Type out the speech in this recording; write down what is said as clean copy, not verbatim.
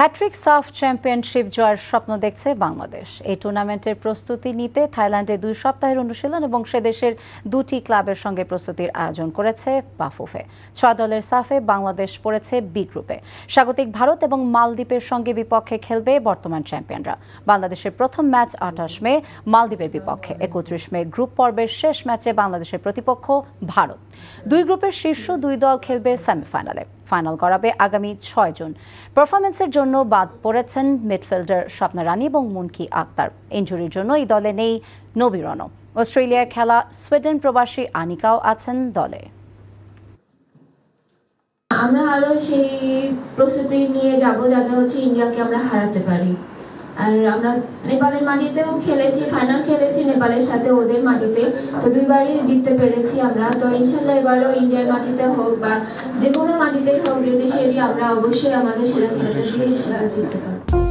Hat trick সাফ championship জয়ের স্বপ্ন দেখছে বাংলাদেশ। এই টুর্নামেন্টের প্রস্তুতি নিতে থাইল্যান্ডে 2 সপ্তাহের অনুশীলন এবং সে দেশের 2টি ক্লাবের সঙ্গে প্রস্তুতির আয়োজন করেছে বাফুফে। 6 দলের সাফে বাংলাদেশ পড়েছে বি গ্রুপে। স্বাগতিক ভারত এবং মালদ্বীপের সঙ্গে বিপক্ষে খেলবে বর্তমান চ্যাম্পিয়নরা। বাংলাদেশের প্রথম ম্যাচ 28 মে মালদ্বীপের বিপক্ষে, 31 মে গ্রুপ পর্বের শেষ ম্যাচে বাংলাদেশের প্রতিপক্ষ ভারত। 2 গ্রুপের শীর্ষ 2 দল খেলবে সেমিফাইনালে। ফাইনাল করাবে আগামী 6 জুন। পারফরমেন্সের জন্য বাদ পড়েছেন মিডফিল্ডার স্বপ্না রানী এবং মুনকি আক্তার। ইনজুরির জন্য এই দলে নেই নবী রণ। অস্ট্রেলিয়ায় খেলা সুইডেন প্রবাসী আনিকাও আছেন দলে। আমরা আরো সেই প্রস্তুতি নিয়ে যাব যাতে ইন্ডিয়াকে আমরা হারাতে পারি। আর আমরা নেপালের মাটিতেও খেলেছি, ফাইনাল খেলেছি নেপালের সাথে ওদের মাটিতে, তো 2বারই জিততে পেরেছি আমরা। তো ইনশাল্লাহ এবারও ইন্ডিয়ার মাটিতে হোক বা যে কোনো মাটিতেই হোক, যে দেশেরই, আমরা অবশ্যই আমাদের সেরা খেলাটা দিয়ে ইনশাল্লাহ জিততে পারবো।